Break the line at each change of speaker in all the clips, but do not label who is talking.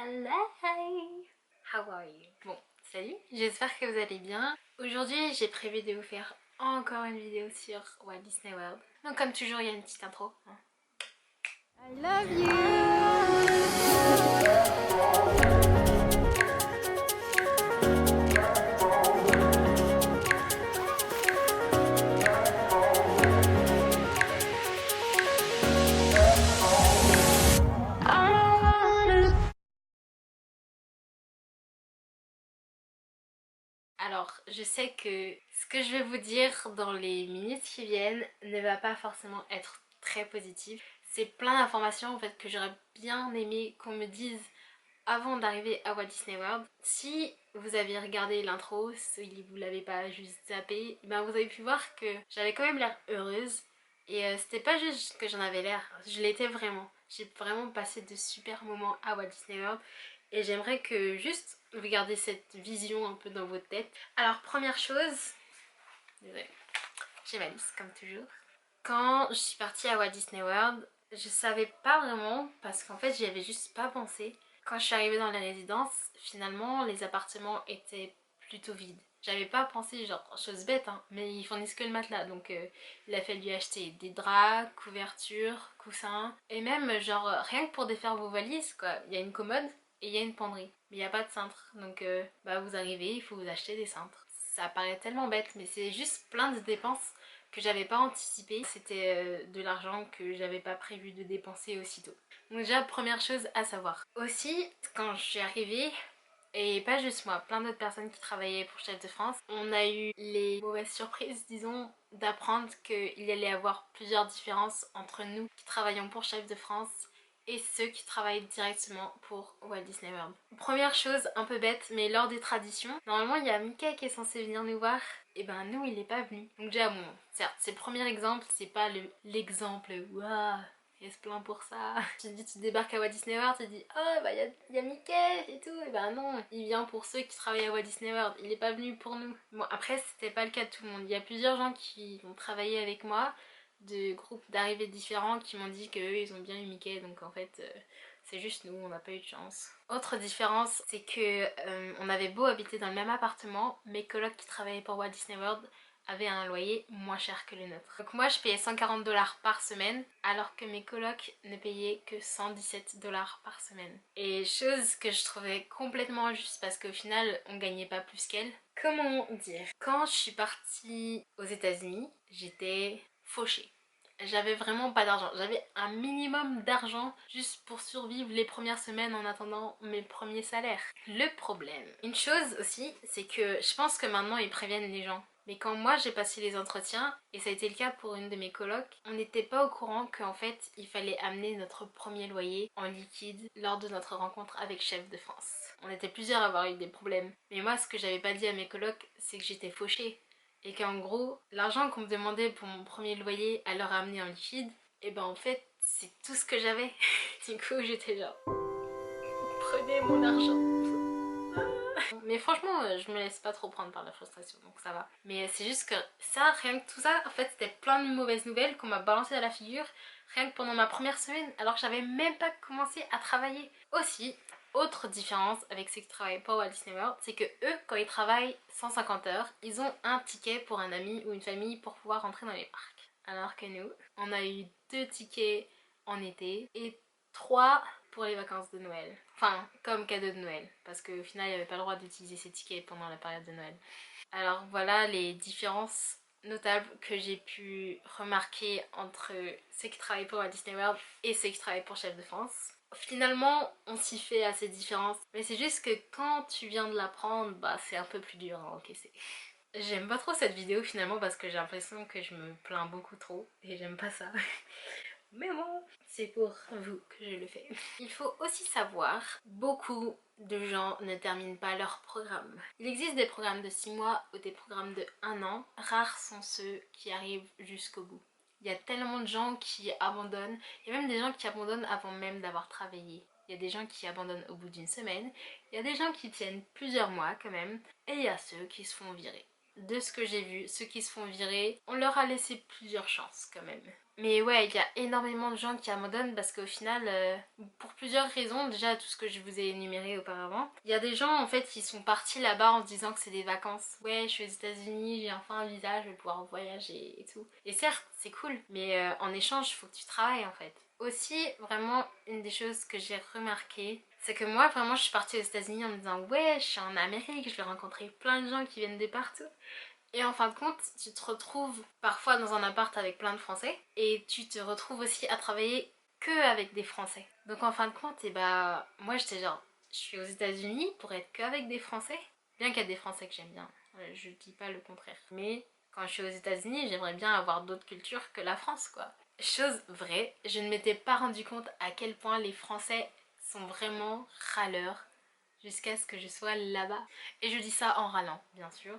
Hello! How are you? Bon, salut, j'espère que vous allez bien. Aujourd'hui, j'ai prévu de vous faire encore une vidéo sur Walt Disney World. Donc comme toujours, il y a une petite intro. I love Alors, je sais que ce que je vais vous dire dans les minutes qui viennent ne va pas forcément être très positif. C'est plein d'informations en fait que j'aurais bien aimé qu'on me dise avant d'arriver à Walt Disney World. Si vous avez regardé l'intro, si vous l'avez pas juste zappé, ben vous avez pu voir que j'avais quand même l'air heureuse. Et c'était pas juste que j'en avais l'air, je l'étais vraiment. J'ai vraiment passé de super moments à Walt Disney World. Et j'aimerais que juste vous gardiez cette vision un peu dans votre tête. Alors première chose, désolée, j'ai ma liste comme toujours. Quand je suis partie à Walt Disney World, je savais pas vraiment parce qu'en fait j'y avais juste pas pensé. Quand je suis arrivée dans la résidence, finalement les appartements étaient plutôt vides. J'avais pas pensé, genre, chose bête, hein, mais ils fournissent que le matelas, donc il a fallu acheter des draps, couvertures, coussins, et même genre rien que pour défaire vos valises, quoi. Il y a une commode et il y a une penderie, mais il n'y a pas de cintre, donc bah vous arrivez, il faut vous acheter des cintres. Ça paraît tellement bête, mais c'est juste plein de dépenses que j'avais pas anticipé. C'était de l'argent que j'avais pas prévu de dépenser aussitôt. Donc déjà, première chose à savoir. Aussi, quand je suis arrivée, et pas juste moi, plein d'autres personnes qui travaillaient pour Chef de France, on a eu les mauvaises surprises, disons, d'apprendre qu'il y allait avoir plusieurs différences entre nous qui travaillons pour Chef de France et ceux qui travaillent directement pour Walt Disney World. Première chose un peu bête, mais lors des traditions, normalement il y a Mickey qui est censé venir nous voir, et ben nous il n'est pas venu. Donc déjà bon, certes c'est le premier exemple, c'est pas l'exemple waouh, il se plaint pour ça. Tu te dis, tu débarques à Walt Disney World, tu te dis oh bah y a Mickey et tout, et ben non, il vient pour ceux qui travaillent à Walt Disney World, il est pas venu pour nous. Bon après c'était pas le cas de tout le monde, il y a plusieurs gens qui ont travaillé avec moi, de groupes d'arrivées différents qui m'ont dit qu'eux ils ont bien eu Mickey, donc en fait c'est juste nous, on n'a pas eu de chance. Autre différence, c'est que on avait beau habiter dans le même appartement, mes colocs qui travaillaient pour Walt Disney World avaient un loyer moins cher que le nôtre. Donc moi je payais 140 $ par semaine, alors que mes colocs ne payaient que 117 $ par semaine. Et chose que je trouvais complètement injuste parce qu'au final on gagnait pas plus qu'elle. Comment dire? Quand je suis partie aux États-Unis, j'étais fauchée. J'avais vraiment pas d'argent, j'avais un minimum d'argent juste pour survivre les premières semaines en attendant mes premiers salaires. Le problème, une chose aussi, c'est que je pense que maintenant ils préviennent les gens. Mais quand moi j'ai passé les entretiens, et ça a été le cas pour une de mes colocs, on n'était pas au courant qu'en fait il fallait amener notre premier loyer en liquide lors de notre rencontre avec Chef de France. On était plusieurs à avoir eu des problèmes. Mais moi ce que j'avais pas dit à mes colocs, c'est que j'étais fauchée. Et qu'en gros, l'argent qu'on me demandait pour mon premier loyer à leur amener en liquide, et ben en fait, c'est tout ce que j'avais. Du coup, j'étais genre, prenez mon argent. Mais franchement, je me laisse pas trop prendre par la frustration, donc ça va. Mais c'est juste que ça, rien que tout ça, en fait, c'était plein de mauvaises nouvelles qu'on m'a balancé à la figure, rien que pendant ma première semaine, alors que j'avais même pas commencé à travailler. Aussi, autre différence avec ceux qui travaillent pas au Walt Disney World, c'est que eux, quand ils travaillent 150 heures, ils ont un ticket pour un ami ou une famille pour pouvoir rentrer dans les parcs. Alors que nous, on a eu 2 tickets en été et 3 pour les vacances de Noël. Enfin, comme cadeau de Noël, parce qu'au final, il n'y avait pas le droit d'utiliser ces tickets pendant la période de Noël. Alors voilà les différences notables que j'ai pu remarquer entre ceux qui travaillent pour Walt Disney World et ceux qui travaillent pour Chef de France. Finalement, on s'y fait à ces différences, mais c'est juste que quand tu viens de l'apprendre, bah c'est un peu plus dur à encaisser. J'aime pas trop cette vidéo finalement parce que j'ai l'impression que je me plains beaucoup trop et j'aime pas ça. Mais bon, c'est pour vous que je le fais. Il faut aussi savoir, beaucoup de gens ne terminent pas leur programme. Il existe des programmes de 6 mois ou des programmes de 1 an. Rares sont ceux qui arrivent jusqu'au bout. Il y a tellement de gens qui abandonnent. Il y a même des gens qui abandonnent avant même d'avoir travaillé. Il y a des gens qui abandonnent au bout d'une semaine. Il y a des gens qui tiennent plusieurs mois quand même. Et il y a ceux qui se font virer. De ce que j'ai vu, ceux qui se font virer, on leur a laissé plusieurs chances quand même. Mais ouais, il y a énormément de gens qui abandonnent parce qu'au final, pour plusieurs raisons, déjà tout ce que je vous ai énuméré auparavant, il y a des gens en fait qui sont partis là-bas en se disant que c'est des vacances. Ouais, je suis aux États-Unis, j'ai enfin un visa, je vais pouvoir voyager et tout. Et certes, c'est cool, mais en échange, il faut que tu travailles en fait. Aussi, vraiment, une des choses que j'ai remarqué, c'est que moi, vraiment, je suis partie aux États-Unis en me disant ouais, je suis en Amérique, je vais rencontrer plein de gens qui viennent de partout. Et en fin de compte, tu te retrouves parfois dans un appart avec plein de Français et tu te retrouves aussi à travailler que avec des Français. Donc en fin de compte, et bah moi j'étais genre, je suis aux États-Unis pour être que avec des Français. Bien qu'il y a des Français que j'aime bien, je dis pas le contraire. Mais quand je suis aux États-Unis, j'aimerais bien avoir d'autres cultures que la France quoi. Chose vraie, je ne m'étais pas rendu compte à quel point les Français sont vraiment râleurs jusqu'à ce que je sois là-bas. Et je dis ça en râlant, bien sûr.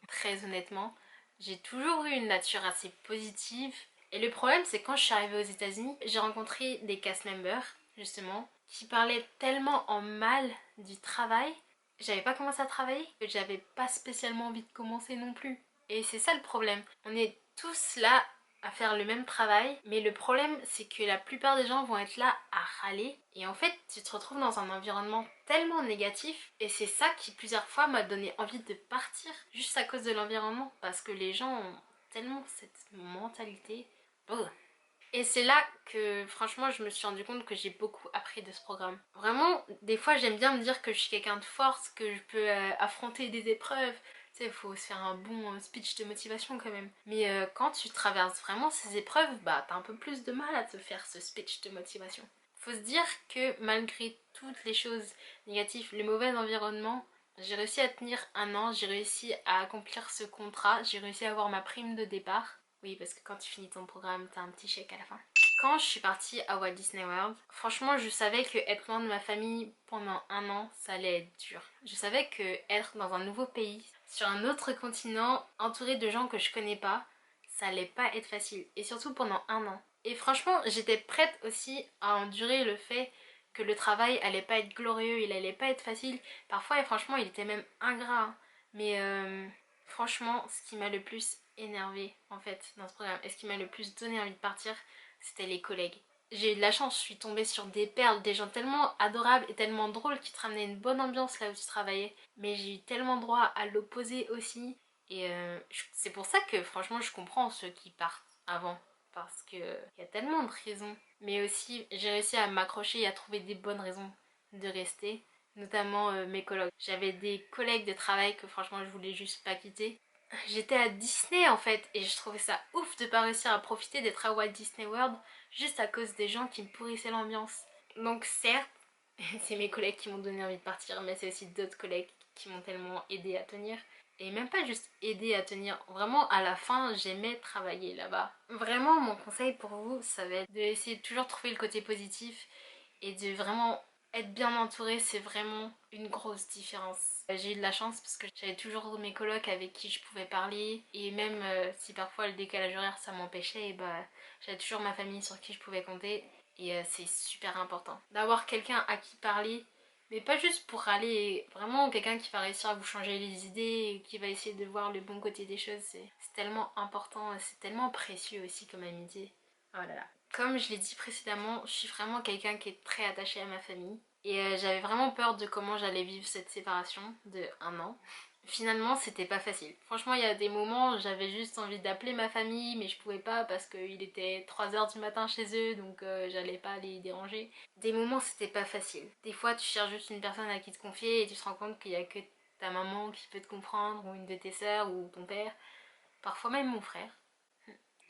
Très honnêtement, j'ai toujours eu une nature assez positive. Et le problème, c'est que quand je suis arrivée aux États-Unis, j'ai rencontré des cast members, justement, qui parlaient tellement en mal du travail. J'avais pas commencé à travailler, que j'avais pas spécialement envie de commencer non plus. Et c'est ça le problème. On est tous là à faire le même travail, mais le problème c'est que la plupart des gens vont être là à râler et en fait tu te retrouves dans un environnement tellement négatif et c'est ça qui plusieurs fois m'a donné envie de partir juste à cause de l'environnement parce que les gens ont tellement cette mentalité. Oh. Et c'est là que franchement je me suis rendu compte que j'ai beaucoup appris de ce programme. Vraiment, des fois j'aime bien me dire que je suis quelqu'un de force, que je peux affronter des épreuves. Tu sais, il faut se faire un bon speech de motivation quand même. Mais quand tu traverses vraiment ces épreuves, bah t'as un peu plus de mal à te faire ce speech de motivation. Faut se dire que malgré toutes les choses négatives, le mauvais environnement, j'ai réussi à tenir un an, j'ai réussi à accomplir ce contrat, j'ai réussi à avoir ma prime de départ. Oui, parce que quand tu finis ton programme, t'as un petit chèque à la fin. Quand je suis partie à Walt Disney World, franchement, je savais que être loin de ma famille pendant un an, ça allait être dur. Je savais que être dans un nouveau pays, sur un autre continent, entouré de gens que je connais pas, ça allait pas être facile. Et surtout pendant un an. Et franchement, j'étais prête aussi à endurer le fait que le travail allait pas être glorieux, il allait pas être facile. Parfois, et franchement, il était même ingrat. Hein. Mais franchement, ce qui m'a le plus énervé en fait dans ce programme et ce qui m'a le plus donné envie de partir, c'était les collègues. J'ai eu de la chance, je suis tombée sur des perles, des gens tellement adorables et tellement drôles qui te ramenaient une bonne ambiance là où tu travaillais. Mais j'ai eu tellement droit à l'opposé aussi. Et c'est pour ça que franchement je comprends ceux qui partent avant. Parce que il y a tellement de raisons. Mais aussi j'ai réussi à m'accrocher et à trouver des bonnes raisons de rester. Notamment mes collègues. J'avais des collègues de travail que franchement je voulais juste pas quitter. J'étais à Disney en fait et je trouvais ça ouf de pas réussir à profiter d'être à Walt Disney World juste à cause des gens qui me pourrissaient l'ambiance. Donc certes, c'est mes collègues qui m'ont donné envie de partir, mais c'est aussi d'autres collègues qui m'ont tellement aidé à tenir. Et même pas juste aider à tenir, vraiment à la fin j'aimais travailler là-bas. Vraiment mon conseil pour vous ça va être d'essayer de toujours trouver le côté positif et de vraiment être bien entourée, c'est vraiment une grosse différence. J'ai eu de la chance parce que j'avais toujours mes colocs avec qui je pouvais parler et même si parfois le décalage horaire ça m'empêchait, et bah, j'avais toujours ma famille sur qui je pouvais compter et c'est super important d'avoir quelqu'un à qui parler, mais pas juste pour râler, vraiment quelqu'un qui va réussir à vous changer les idées et qui va essayer de voir le bon côté des choses. C'est tellement important, c'est tellement précieux aussi comme amitié. Oh là là. Comme je l'ai dit précédemment, je suis vraiment quelqu'un qui est très attaché à ma famille. Et j'avais vraiment peur de comment j'allais vivre cette séparation de un an. Finalement, c'était pas facile. Franchement, il y a des moments, j'avais juste envie d'appeler ma famille, mais je pouvais pas parce qu'il était 3 h du matin chez eux, donc j'allais pas les déranger. Des moments, c'était pas facile. Des fois, tu cherches juste une personne à qui te confier et tu te rends compte qu'il y a que ta maman qui peut te comprendre, ou une de tes sœurs, ou ton père. Parfois même mon frère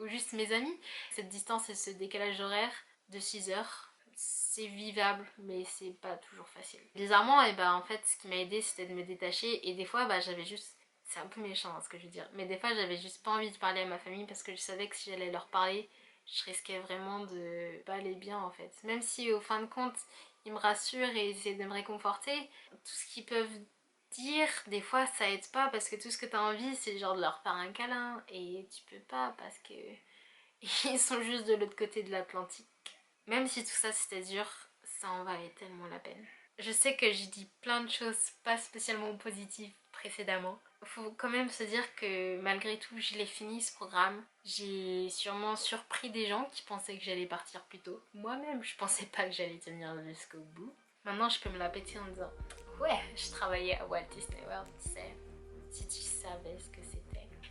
ou juste mes amis. Cette distance et ce décalage horaire de 6 heures, c'est vivable, mais c'est pas toujours facile. Bizarrement, et bah en fait, ce qui m'a aidé c'était de me détacher, et des fois, bah j'avais juste. C'est un peu méchant hein, ce que je veux dire, mais des fois j'avais juste pas envie de parler à ma famille parce que je savais que si j'allais leur parler, je risquais vraiment de pas aller bien en fait. Même si au fin de compte, ils me rassurent et essaient de me réconforter, tout ce qu'ils peuvent dire, des fois ça aide pas parce que tout ce que t'as envie c'est genre de leur faire un câlin et tu peux pas parce que ils sont juste de l'autre côté de l'Atlantique. Même si tout ça c'était dur, ça en valait tellement la peine. Je sais que j'ai dit plein de choses pas spécialement positives précédemment. Faut quand même se dire que malgré tout je l'ai fini ce programme. J'ai sûrement surpris des gens qui pensaient que j'allais partir plus tôt. Moi-même je pensais pas que j'allais tenir jusqu'au bout. Maintenant je peux me la péter en disant ouais, je travaillais à Walt Disney World, tu sais, si tu savais ce que c'était.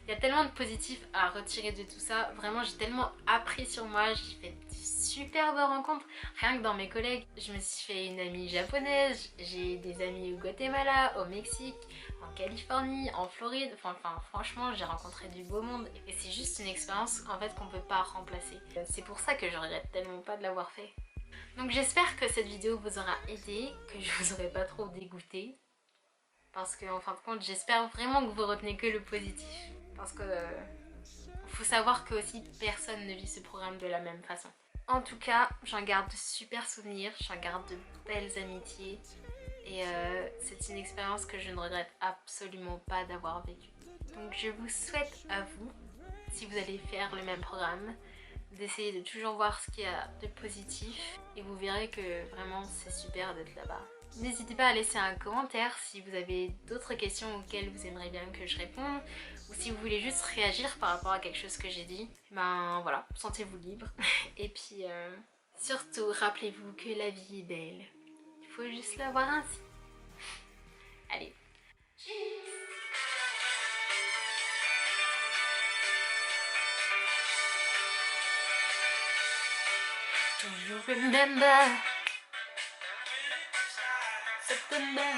Il y a tellement de positifs à retirer de tout ça. Vraiment, j'ai tellement appris sur moi. J'ai fait de superbes rencontres. Rien que dans mes collègues, je me suis fait une amie japonaise. J'ai des amis au Guatemala, au Mexique, en Californie, en Floride. Enfin franchement, j'ai rencontré du beau monde. Et c'est juste une expérience en fait qu'on peut pas remplacer. C'est pour ça que je regrette tellement pas de l'avoir fait. Donc j'espère que cette vidéo vous aura aidé, que je vous aurai pas trop dégoûté. Parce que en fin de compte, j'espère vraiment que vous retenez que le positif. Parce que faut savoir que aussi personne ne vit ce programme de la même façon. En tout cas, j'en garde de super souvenirs, j'en garde de belles amitiés. Et c'est une expérience que je ne regrette absolument pas d'avoir vécue. Donc je vous souhaite à vous, si vous allez faire le même programme, d'essayer de toujours voir ce qu'il y a de positif. Et vous verrez que vraiment c'est super d'être là-bas. N'hésitez pas à laisser un commentaire si vous avez d'autres questions auxquelles vous aimeriez bien que je réponde, ou si vous voulez juste réagir par rapport à quelque chose que j'ai dit. Ben voilà, sentez-vous libre. Et puis surtout, rappelez-vous que la vie est belle. Il faut juste la voir ainsi. Allez. Do you remember September?